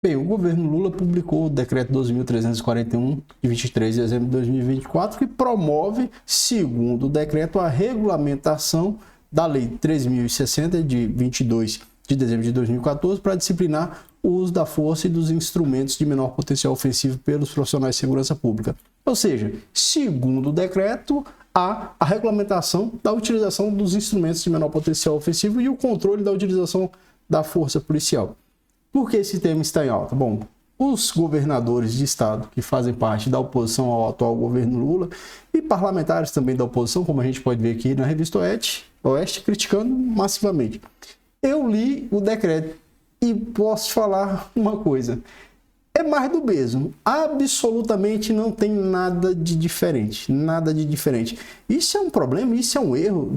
Bem, o governo Lula publicou o decreto 12.341, de 23 de dezembro de 2024, que promove, segundo o decreto, a regulamentação da Lei 3.060, de 22 de dezembro de 2014, para disciplinar o uso da força e dos instrumentos de menor potencial ofensivo pelos profissionais de segurança pública. Ou seja, segundo o decreto, há a regulamentação da utilização dos instrumentos de menor potencial ofensivo e o controle da utilização da força policial. Por que esse tema está em alta? Bom, os governadores de estado que fazem parte da oposição ao atual governo Lula e parlamentares também da oposição, como a gente pode ver aqui na revista Oeste, criticando massivamente. Eu li o decreto e posso te falar uma coisa. É mais do mesmo. Absolutamente não tem nada de diferente. Nada de diferente. Isso é um problema, isso é um erro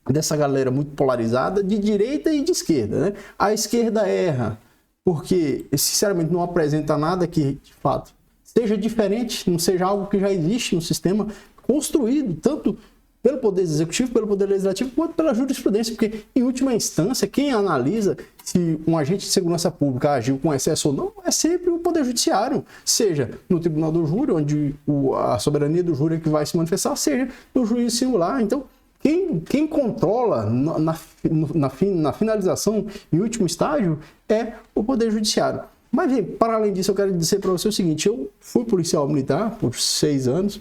dessa galera muito polarizada de direita e de esquerda, né? A esquerda erra porque, sinceramente, não apresenta nada que, de fato, seja diferente, não seja algo que já existe no sistema construído, tanto pelo Poder Executivo, pelo Poder Legislativo, quanto pela jurisprudência, porque, em última instância, quem analisa se um agente de segurança pública agiu com excesso ou não é sempre o Poder Judiciário, seja no Tribunal do Júri, onde a soberania do júri é que vai se manifestar, seja no juízo singular. Então, quem controla na finalização, em último estágio, é o Poder Judiciário. Mas, para além disso, eu quero dizer para você o seguinte: eu fui policial militar por 6 anos,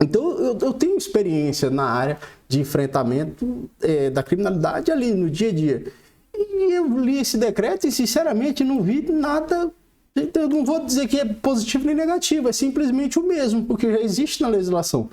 então eu tenho experiência na área de enfrentamento da criminalidade ali no dia a dia. E eu li esse decreto e, sinceramente, não vi nada. Eu não vou dizer que é positivo nem negativo, é simplesmente o mesmo, porque já existe na legislação.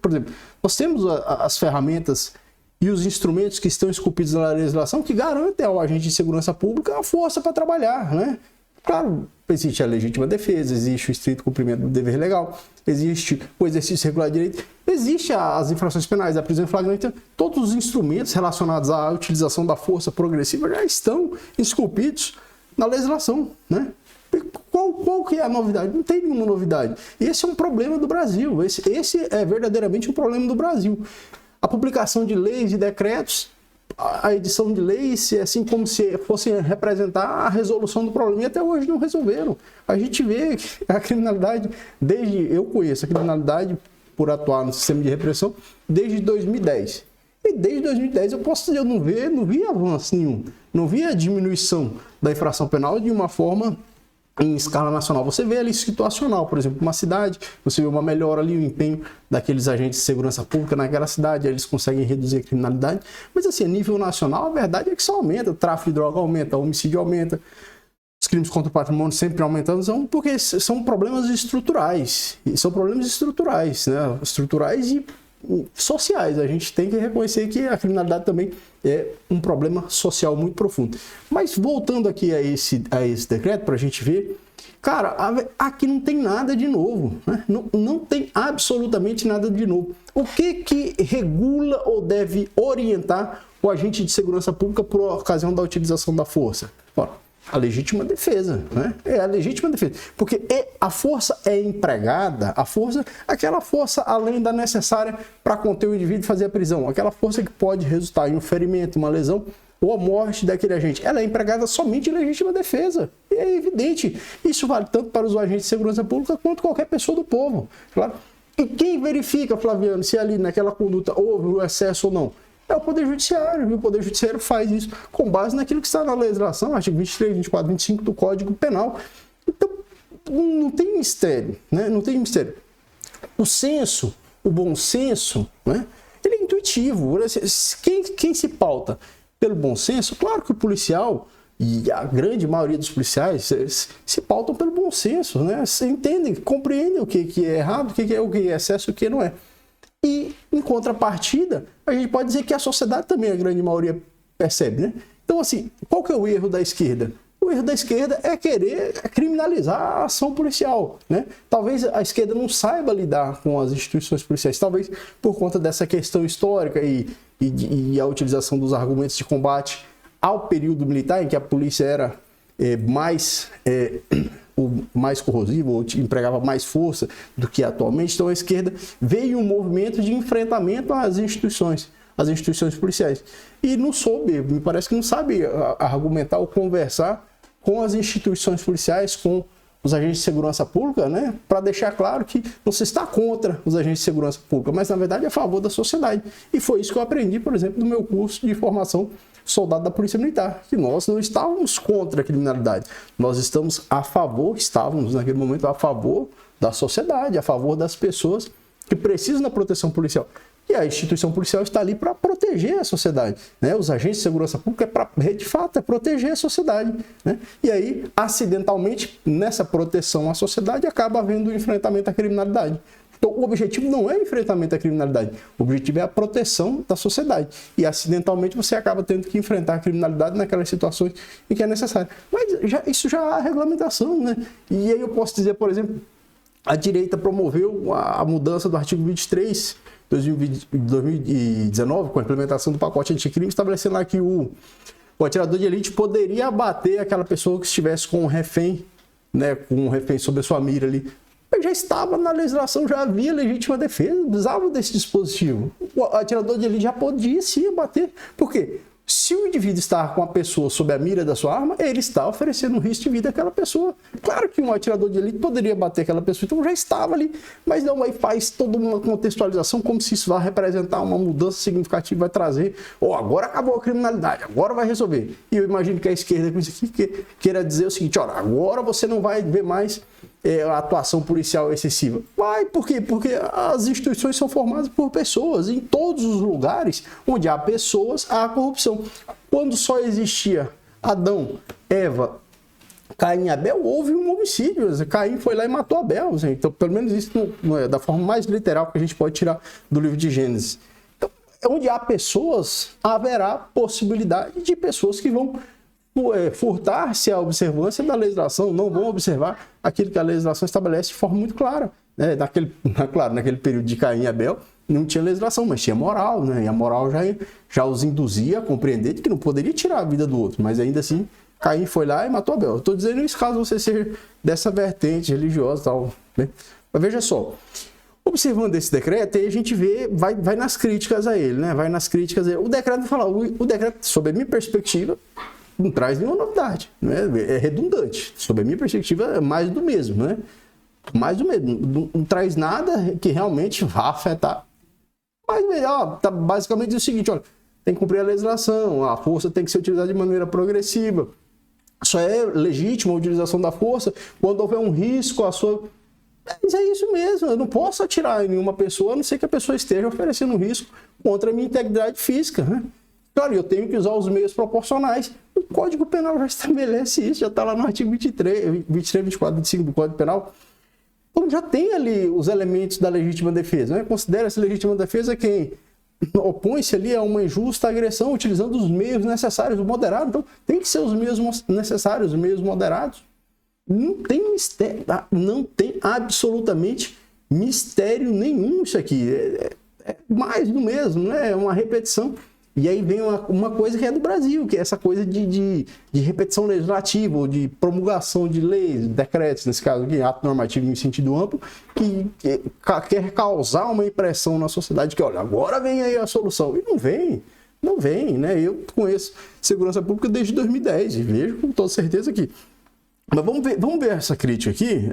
Por exemplo, nós temos as ferramentas e os instrumentos que estão esculpidos na legislação que garantem ao agente de segurança pública a força para trabalhar, né? Claro, existe a legítima defesa, existe o estrito cumprimento do dever legal, existe o exercício regular de direito, existe as infrações penais, a prisão em flagrante. Todos os instrumentos relacionados à utilização da força progressiva já estão esculpidos na legislação, né? Qual que é a novidade? Não tem nenhuma novidade. Esse é um problema do Brasil. Esse é verdadeiramente um problema do Brasil. A publicação de leis e decretos, a edição de leis, é assim como se fossem representar a resolução do problema. E até hoje não resolveram. A gente vê que a criminalidade, eu conheço a criminalidade por atuar no sistema de repressão desde 2010. E desde 2010 eu posso dizer, eu não vi avanço nenhum. Não vi a diminuição da infração penal de uma forma em escala nacional. Você vê ali situacional, por exemplo, uma cidade, você vê uma melhora ali, o empenho daqueles agentes de segurança pública naquela cidade, eles conseguem reduzir a criminalidade, mas assim, a nível nacional, a verdade é que só aumenta, o tráfico de droga aumenta, o homicídio aumenta, os crimes contra o patrimônio sempre aumentando, porque são problemas estruturais, né? Estruturais e sociais. A gente tem que reconhecer que a criminalidade também é um problema social muito profundo. Mas voltando aqui a esse decreto, para a gente ver, cara, aqui não tem nada de novo, né? Não tem absolutamente nada de novo. O que regula ou deve orientar o agente de segurança pública por ocasião da utilização da força? Ora, a legítima defesa, né? É a legítima defesa. Porque a força é empregada, aquela força além da necessária para conter o indivíduo e fazer a prisão, aquela força que pode resultar em um ferimento, uma lesão ou a morte daquele agente, ela é empregada somente em legítima defesa. E é evidente. Isso vale tanto para os agentes de segurança pública quanto qualquer pessoa do povo, claro. E quem verifica, Flaviano, se ali naquela conduta houve o excesso ou não? É o Poder Judiciário, e o Poder Judiciário faz isso com base naquilo que está na legislação, artigo 23, 24, 25 do Código Penal. Então, não tem mistério, né? Não tem mistério. O bom senso, né? Ele é intuitivo. Quem se pauta pelo bom senso, claro que o policial, e a grande maioria dos policiais, se pautam pelo bom senso, né? Entendem, compreendem o que é errado, o que é excesso e o que não é. E, em contrapartida, a gente pode dizer que a sociedade também, a grande maioria, percebe, né? Então, assim, qual que é o erro da esquerda? O erro da esquerda é querer criminalizar a ação policial, né? Talvez a esquerda não saiba lidar com as instituições policiais, talvez por conta dessa questão histórica e a utilização dos argumentos de combate ao período militar, em que a polícia era mais corrosivo, ou empregava mais força do que atualmente. Então a esquerda veio um movimento de enfrentamento às instituições policiais. E não soube, me parece que não sabe argumentar ou conversar com as instituições policiais, com os agentes de segurança pública, né, para deixar claro que não se está contra os agentes de segurança pública, mas na verdade é a favor da sociedade. E foi isso que eu aprendi, por exemplo, no meu curso de formação soldado da Polícia Militar, que nós não estávamos contra a criminalidade, nós estávamos naquele momento a favor da sociedade, a favor das pessoas que precisam da proteção policial. E a instituição policial está ali para proteger a sociedade, né? Os agentes de segurança pública de fato, é proteger a sociedade, né? E aí, acidentalmente, nessa proteção à sociedade, acaba havendo o enfrentamento à criminalidade. Então, o objetivo não é o enfrentamento à criminalidade, o objetivo é a proteção da sociedade. E, acidentalmente, você acaba tendo que enfrentar a criminalidade naquelas situações em que é necessário. Mas isso já há regulamentação, né? E aí eu posso dizer, por exemplo, a direita promoveu a mudança do artigo 23, 2019, com a implementação do pacote anticrime, estabelecendo lá que o atirador de elite poderia abater aquela pessoa que estivesse com um refém, né, com um refém sob a sua mira ali. Mas já estava na legislação, já havia legítima defesa, precisava desse dispositivo. O atirador de elite já podia sim abater. Por quê? Se o indivíduo está com a pessoa sob a mira da sua arma, ele está oferecendo um risco de vida àquela pessoa. Claro que um atirador de elite poderia bater aquela pessoa, então já estava ali, mas não, aí faz toda uma contextualização como se isso vai representar uma mudança significativa, vai trazer, agora acabou a criminalidade, agora vai resolver. E eu imagino que a esquerda com isso aqui queira dizer o seguinte, agora você não vai ver mais a atuação policial excessiva. Vai, por quê? Porque as instituições são formadas por pessoas. Em todos os lugares onde há pessoas, há corrupção. Quando só existia Adão, Eva, Caim e Abel, houve um homicídio. Caim foi lá e matou Abel. Então, pelo menos isso não é da forma mais literal que a gente pode tirar do livro de Gênesis. Então, onde há pessoas, haverá possibilidade de pessoas que vão furtar-se à observância da legislação, não vão observar aquilo que a legislação estabelece de forma muito clara. Né? Naquele período de Caim e Abel, não tinha legislação, mas tinha moral, né? E a moral já os induzia a compreender que não poderia tirar a vida do outro, mas ainda assim, Caim foi lá e matou Abel. Eu estou dizendo isso caso você seja dessa vertente religiosa e tal, né? Mas veja só, observando esse decreto, aí a gente vai nas críticas a ele, né? Vai nas críticas a ele. O decreto vai falar, o decreto, sob a minha perspectiva, não traz nenhuma novidade, né? É redundante. Sob a minha perspectiva, é mais do mesmo, né? Mais do mesmo. Não traz nada que realmente vá afetar. Mas melhor, tá basicamente o seguinte, olha, tem que cumprir a legislação, a força tem que ser utilizada de maneira progressiva. Só é legítima a utilização da força quando houver um risco à sua... Mas é isso mesmo, eu não posso atirar em nenhuma pessoa, a não ser que a pessoa esteja oferecendo um risco contra a minha integridade física, né? Claro, eu tenho que usar os meios proporcionais. O Código Penal já estabelece isso, já está lá no artigo 23, 24, 25 do Código Penal. Então já tem ali os elementos da legítima defesa, né? Considera-se legítima defesa quem opõe-se ali a uma injusta agressão utilizando os meios necessários, o moderado. Então tem que ser os meios necessários, os meios moderados. Não tem mistério, não tem absolutamente mistério nenhum isso aqui. É mais do mesmo, né? É uma repetição. E aí vem uma coisa que é do Brasil, que é essa coisa de repetição legislativa, ou de promulgação de leis, decretos, nesse caso aqui, ato normativo em sentido amplo, que quer causar uma impressão na sociedade que, olha, agora vem aí a solução. E não vem, né? Eu conheço segurança pública desde 2010 e vejo com toda certeza aqui. Mas vamos ver essa crítica aqui,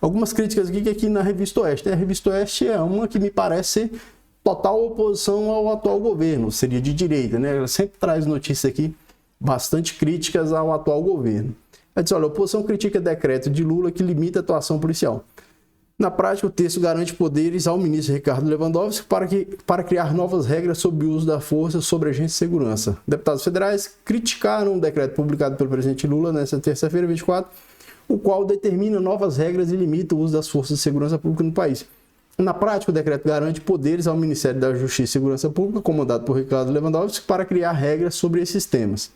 algumas críticas aqui na Revista Oeste. A Revista Oeste é uma que me parece ser total oposição ao atual governo, seria de direita, né? Ela sempre traz notícias aqui bastante críticas ao atual governo. Ela diz, olha, a oposição critica decreto de Lula que limita a atuação policial. Na prática, o texto garante poderes ao ministro Ricardo Lewandowski para criar novas regras sobre o uso da força sobre agentes de segurança. Deputados federais criticaram o decreto publicado pelo presidente Lula nesta terça-feira, 24, o qual determina novas regras e limita o uso das forças de segurança pública no país. Na prática, o decreto garante poderes ao Ministério da Justiça e Segurança Pública, comandado por Ricardo Lewandowski, para criar regras sobre esses temas.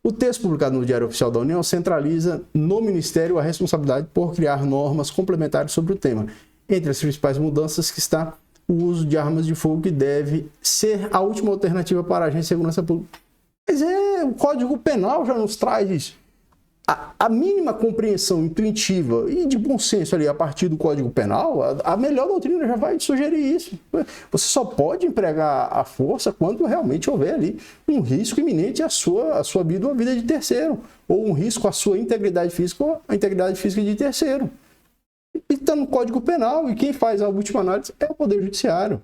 O texto publicado no Diário Oficial da União centraliza no Ministério a responsabilidade por criar normas complementares sobre o tema. Entre as principais mudanças que está o uso de armas de fogo, que deve ser a última alternativa para a Agência de Segurança Pública. Mas o Código Penal já nos traz isso. a mínima compreensão intuitiva e de bom senso ali a partir do Código Penal, a melhor doutrina já vai sugerir isso. Você só pode empregar a força quando realmente houver ali um risco iminente à sua vida ou à vida de terceiro, ou um risco à sua integridade física ou à integridade física de terceiro. E está no Código Penal, e quem faz a última análise é o Poder Judiciário.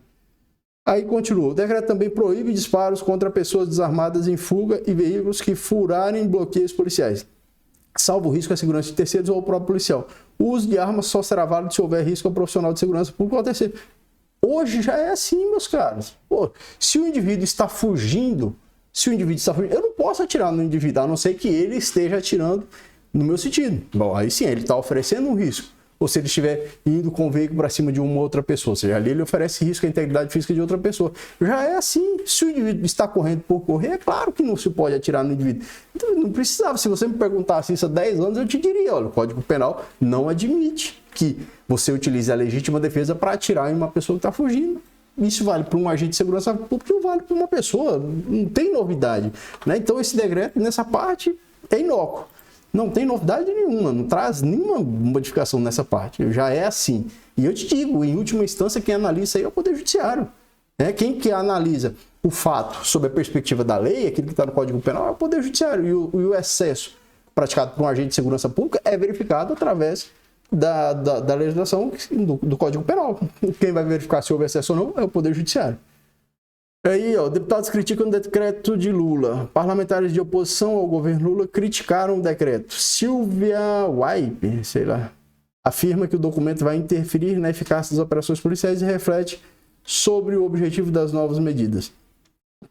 Aí continua, o decreto também proíbe disparos contra pessoas desarmadas em fuga e veículos que furarem bloqueios policiais, salvo risco à segurança de terceiros ou ao próprio policial. O uso de armas só será válido se houver risco ao profissional de segurança pública ou ao terceiro. Hoje já é assim, meus caros. Pô, se o indivíduo está fugindo, eu não posso atirar no indivíduo, a não ser que ele esteja atirando no meu sentido. Bom, aí sim, ele está oferecendo um risco. Ou se ele estiver indo com o veículo para cima de uma outra pessoa, ou seja, ali ele oferece risco à integridade física de outra pessoa. Já é assim, se o indivíduo está correndo por correr, é claro que não se pode atirar no indivíduo. Então, não precisava, se você me perguntasse isso há 10 anos, eu te diria, olha, o Código Penal não admite que você utilize a legítima defesa para atirar em uma pessoa que está fugindo. Isso vale para um agente de segurança pública, não vale para uma pessoa, não tem novidade, né? Então esse decreto, nessa parte, é inócuo. Não tem novidade nenhuma, não traz nenhuma modificação nessa parte. Já é assim. E eu te digo, em última instância, quem analisa isso aí é o Poder Judiciário. Né? Quem que analisa o fato sob a perspectiva da lei, aquilo que está no Código Penal, é o Poder Judiciário. E o excesso praticado por um agente de segurança pública é verificado através da legislação do Código Penal. Quem vai verificar se houve excesso ou não é o Poder Judiciário. Aí, ó, deputados criticam o decreto de Lula. Parlamentares de oposição ao governo Lula criticaram o decreto. Silvia Waipe, sei lá, afirma que o documento vai interferir na eficácia das operações policiais e reflete sobre o objetivo das novas medidas.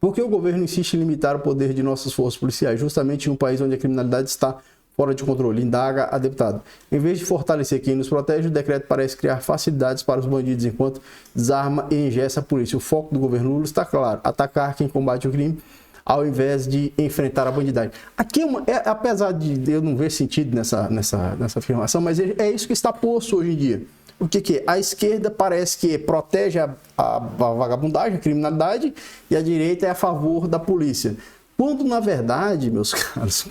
Por que o governo insiste em limitar o poder de nossas forças policiais, justamente em um país onde a criminalidade está fora de controle? Indaga a deputada. Em vez de fortalecer quem nos protege, o decreto parece criar facilidades para os bandidos, enquanto desarma e engessa a polícia. O foco do governo Lula está claro: atacar quem combate o crime, ao invés de enfrentar a bandidagem. Aqui, apesar de eu não ver sentido nessa afirmação, mas é isso que está posto hoje em dia. O que é? A esquerda parece que protege a vagabundagem, a criminalidade, e a direita é a favor da polícia. Quando, na verdade, meus caros...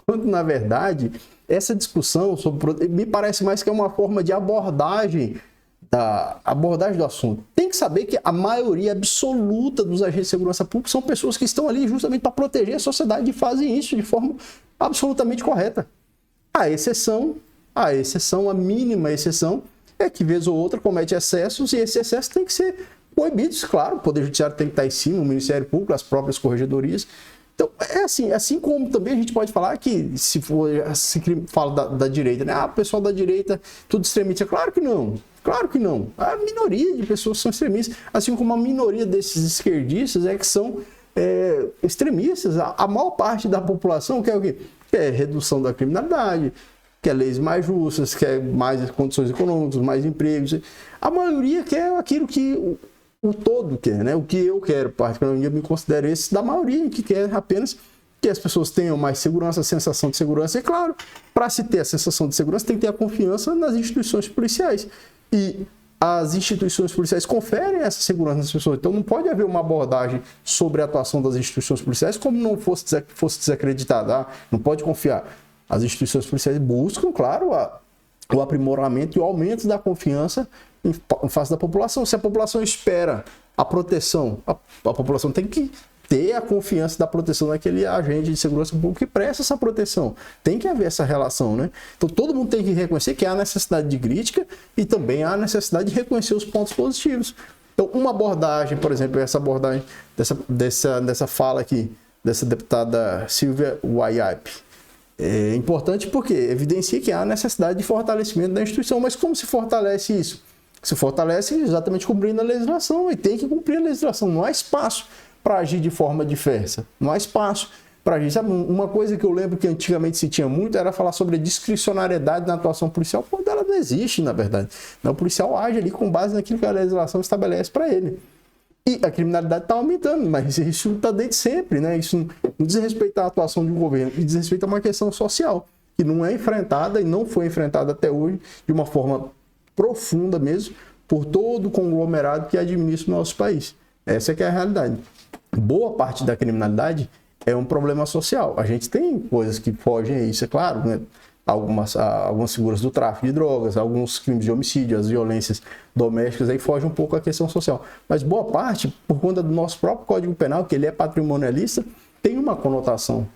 Quando, na verdade, essa discussão me parece mais que é uma forma de abordagem do assunto. Tem que saber que a maioria absoluta dos agentes de segurança pública são pessoas que estão ali justamente para proteger a sociedade e fazem isso de forma absolutamente correta. A mínima exceção, é que vez ou outra comete excessos, e esses excessos têm que ser proibidos, claro. O Poder Judiciário tem que estar em cima, o Ministério Público, as próprias corregedorias. Então, é assim como também a gente pode falar que se fala da direita, né? Ah, o pessoal da direita, tudo extremista. Claro que não. A minoria de pessoas são extremistas, assim como a minoria desses esquerdistas que são extremistas. A maior parte da população quer o quê? Quer redução da criminalidade, quer leis mais justas, quer mais condições econômicas, mais empregos. A maioria quer aquilo que o todo quer, né? O que eu quero, particularmente, eu me considero esse da maioria, que quer apenas que as pessoas tenham mais segurança, sensação de segurança. E claro, para se ter a sensação de segurança, tem que ter a confiança nas instituições policiais. E as instituições policiais conferem essa segurança nas pessoas. Então não pode haver uma abordagem sobre a atuação das instituições policiais como não fosse desacreditada. Não pode confiar. As instituições policiais buscam, claro, o aprimoramento e o aumento da confiança em face da população. Se a população espera a proteção, a população tem que ter a confiança da proteção daquele agente de segurança pública que presta essa proteção. Tem que haver essa relação, né? Então todo mundo tem que reconhecer que há necessidade de crítica e também há necessidade de reconhecer os pontos positivos. Então uma abordagem, por exemplo, essa abordagem dessa fala aqui, dessa deputada Silvia Waipe, é importante porque evidencia que há necessidade de fortalecimento da instituição. Mas como se fortalece isso? Se fortalece exatamente cumprindo a legislação, e tem que cumprir a legislação. Não há espaço para agir de forma diversa. Não há espaço para agir. Sabe, uma coisa que eu lembro que antigamente se tinha muito era falar sobre a discricionariedade na atuação policial, quando ela não existe, na verdade. O policial age ali com base naquilo que a legislação estabelece para ele. E a criminalidade está aumentando, mas isso está desde sempre, né? Isso não diz respeito à atuação de um governo, diz respeito a uma questão social, que não é enfrentada e não foi enfrentada até hoje de uma forma profunda mesmo, por todo o conglomerado que administra o nosso país. Essa é que é a realidade. Boa parte da criminalidade é um problema social. A gente tem coisas que fogem a isso, é claro, né? Algumas figuras do tráfico de drogas, alguns crimes de homicídio, as violências domésticas, aí foge um pouco a questão social. Mas boa parte, por conta do nosso próprio Código Penal, que ele é patrimonialista, tem uma conotação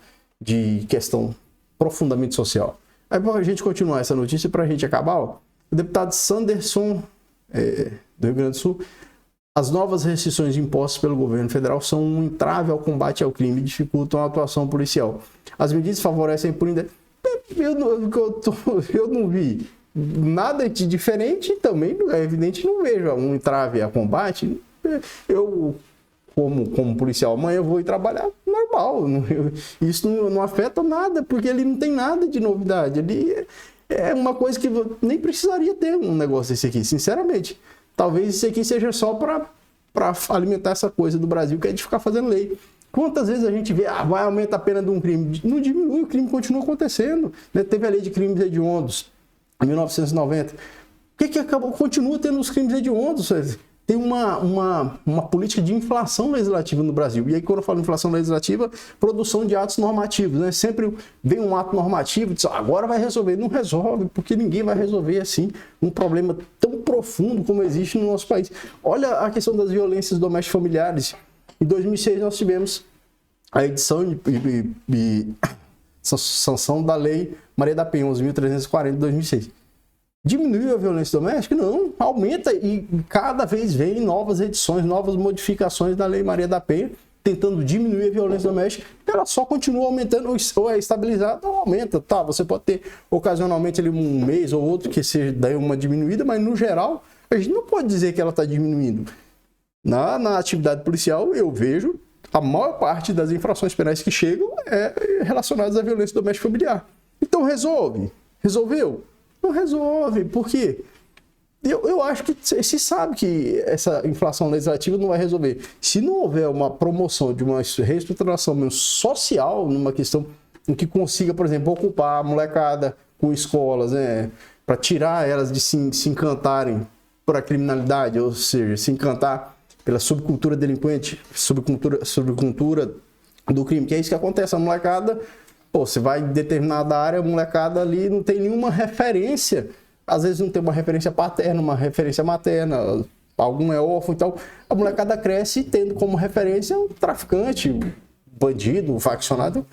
de questão profundamente social. Aí, para a gente continuar essa notícia, para a gente acabar, ó, o deputado Sanderson, do Rio Grande do Sul, as novas restrições impostas pelo governo federal são um entrave ao combate ao crime e dificultam a atuação policial. As medidas favorecem a impunidade. Eu não vi nada de diferente, também é evidente, não vejo um entrave a combate. Eu, como policial, amanhã eu vou ir trabalhar normal. Isso não afeta nada, porque ele não tem nada de novidade. Ele é uma coisa que nem precisaria ter um negócio desse aqui, sinceramente. Talvez isso aqui seja só para alimentar essa coisa do Brasil, que é de ficar fazendo lei. Quantas vezes a gente vê, vai aumentar a pena de um crime? Não diminui, o crime continua acontecendo. Né? Teve a lei de crimes hediondos, em 1990. O que acabou? Continua tendo os crimes hediondos. Tem uma política de inflação legislativa no Brasil. E aí, quando eu falo inflação legislativa, produção de atos normativos. Né? Sempre vem um ato normativo e diz, agora vai resolver. Não resolve, porque ninguém vai resolver assim um problema tão profundo como existe no nosso país. Olha a questão das violências domésticas familiares. Em 2006, nós tivemos a edição e sanção da Lei Maria da Penha, 11.340, de 2006. Diminuiu a violência doméstica? Não, aumenta e cada vez vem novas edições, novas modificações da Lei Maria da Penha, tentando diminuir a violência doméstica. Ela só continua aumentando, ou é estabilizada ou aumenta. Tá, você pode ter ocasionalmente ali um mês ou outro que seja daí uma diminuída, mas no geral, a gente não pode dizer que ela está diminuindo. Na atividade policial, eu vejo a maior parte das infrações penais que chegam relacionadas à violência doméstica familiar. Então resolveu? Não resolve. Por quê? Eu acho que se sabe que essa inflação legislativa não vai resolver. Se não houver uma promoção de uma reestruturação social, numa questão em que consiga, por exemplo, ocupar a molecada com escolas, né, para tirar elas de se encantarem por a criminalidade, ou seja, se encantar pela subcultura delinquente, subcultura do crime, que é isso que acontece. A molecada, você vai em determinada área, a molecada ali não tem nenhuma referência, às vezes não tem uma referência paterna, uma referência materna, algum é órfão, então a molecada cresce tendo como referência um traficante, bandido, um faccionado.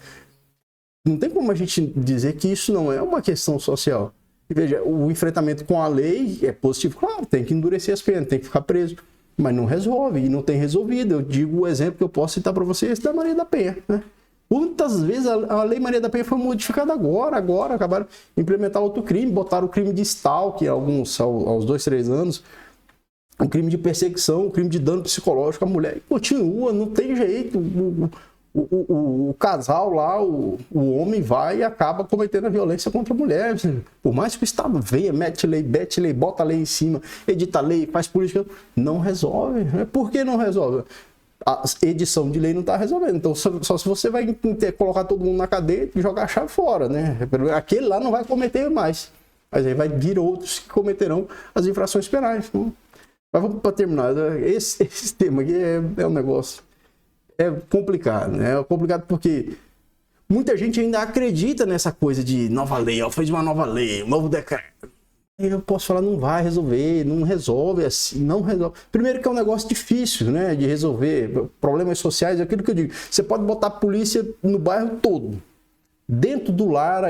Não tem como a gente dizer que isso não é uma questão social. E veja, o enfrentamento com a lei é positivo, claro, tem que endurecer as penas, tem que ficar preso. Mas não resolve, e não tem resolvido. Eu digo o exemplo que eu posso citar para vocês da Maria da Penha. Né? Quantas vezes a Lei Maria da Penha foi modificada agora, acabaram de implementar outro crime, botaram o crime de stalking aos 2, 3 anos, o crime de perseguição, o crime de dano psicológico à mulher. E continua, não tem jeito. O casal lá, o homem vai e acaba cometendo a violência contra a mulher. Por mais que o Estado venha, mete lei, bota a lei em cima, edita a lei, faz política, não resolve. Por que não resolve? A edição de lei não está resolvendo. Então, só se você vai colocar todo mundo na cadeia e jogar a chave fora, né? Aquele lá não vai cometer mais. Mas aí vai vir outros que cometerão as infrações penais. Mas vamos para terminar. Esse tema aqui é um negócio... É complicado, né? É complicado porque muita gente ainda acredita nessa coisa de nova lei, fez uma nova lei, um novo decreto. Eu posso falar, não vai resolver, não resolve assim, não resolve. Primeiro que é um negócio difícil, né, de resolver. Problemas sociais, é aquilo que eu digo. Você pode botar a polícia no bairro todo. Dentro do lar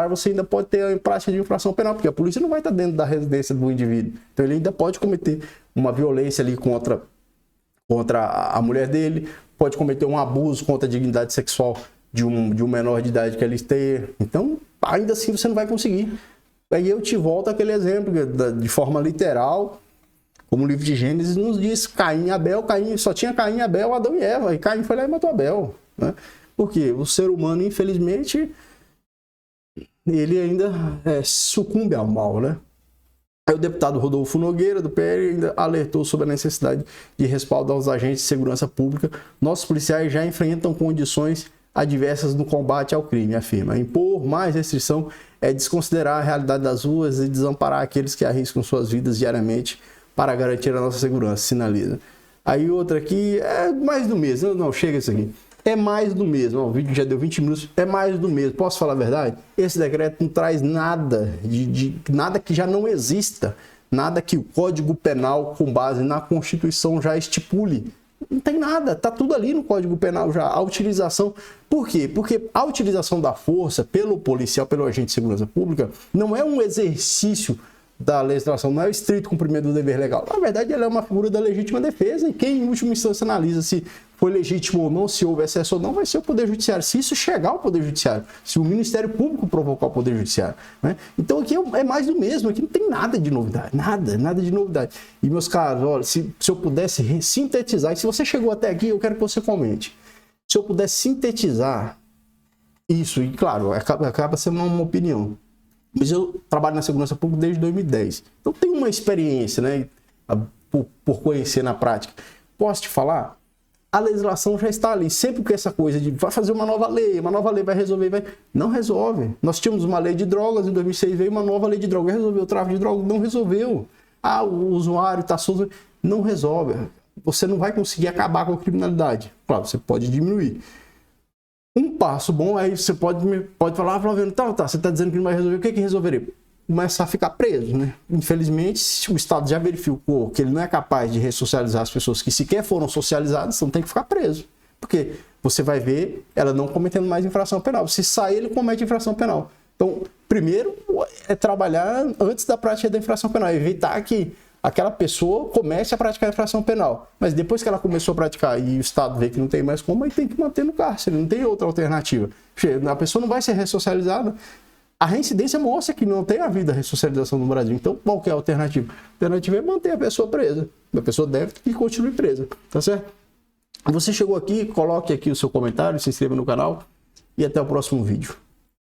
você ainda pode ter a prática de infração penal, porque a polícia não vai estar dentro da residência do indivíduo. Então ele ainda pode cometer uma violência ali contra a mulher dele, pode cometer um abuso contra a dignidade sexual de um menor de idade que ele esteja. Então, ainda assim você não vai conseguir. Aí eu te volto àquele exemplo, de forma literal, como o livro de Gênesis nos diz, Caim e Abel, só tinha Caim e Abel, Adão e Eva, e Caim foi lá e matou Abel. Né? Porque o ser humano, infelizmente, ele ainda sucumbe ao mal, né? Aí o deputado Rodolfo Nogueira, do PL, ainda alertou sobre a necessidade de respaldo aos agentes de segurança pública. Nossos policiais já enfrentam condições adversas no combate ao crime, afirma. Impor mais restrição é desconsiderar a realidade das ruas e desamparar aqueles que arriscam suas vidas diariamente para garantir a nossa segurança, sinaliza. Aí outra aqui, é mais do mesmo, não chega isso aqui. é mais do mesmo. O vídeo já deu 20 minutos, é mais do mesmo. Posso falar a verdade? Esse decreto não traz nada nada que já não exista, nada que o Código Penal, com base na Constituição, já estipule. Não tem nada, tá tudo ali no Código Penal já. A utilização. Por quê? Porque a utilização da força pelo policial, pelo agente de segurança pública, não é um exercício da legislação, não é o estrito cumprimento do dever legal. Na verdade, ela é uma figura da legítima defesa, e quem, em última instância, analisa se foi legítimo ou não, se houve excesso ou não, vai ser o Poder Judiciário. Se isso chegar ao Poder Judiciário, se o Ministério Público provocar o Poder Judiciário, né? Então aqui é mais do mesmo, aqui não tem nada de novidade, nada de novidade. E, meus caros, olha, se eu pudesse sintetizar, e se você chegou até aqui, eu quero que você comente. Se eu pudesse sintetizar isso, e claro, acaba sendo uma opinião, mas eu trabalho na segurança pública desde 2010. Então tenho uma experiência, né, por conhecer na prática. Posso te falar? A legislação já está ali. Sempre com essa coisa de vai fazer uma nova lei vai resolver, não resolve. Nós tínhamos uma lei de drogas, em 2006 veio uma nova lei de drogas, resolveu o tráfico de drogas, não resolveu. Ah, o usuário está solto, não resolve. Você não vai conseguir acabar com a criminalidade. Claro, você pode diminuir. Um passo bom, aí você pode falar, Flaviano, tá, você está dizendo que não vai resolver, o que resolveria? Começar a ficar preso, né? Infelizmente, se o Estado já verificou que ele não é capaz de ressocializar as pessoas que sequer foram socializadas, então tem que ficar preso. Porque você vai ver ela não cometendo mais infração penal. Se sair, ele comete infração penal. Então, primeiro é trabalhar antes da prática da infração penal, evitar que aquela pessoa comece a praticar a infração penal. Mas depois que ela começou a praticar e o Estado vê que não tem mais como, aí tem que manter no cárcere, não tem outra alternativa. A pessoa não vai ser ressocializada. A reincidência mostra que não tem havido a ressocialização no Brasil. Então, qual que é a alternativa? A alternativa é manter a pessoa presa. A pessoa deve e continue presa. Tá certo? Você chegou aqui, coloque aqui o seu comentário, se inscreva no canal e até o próximo vídeo.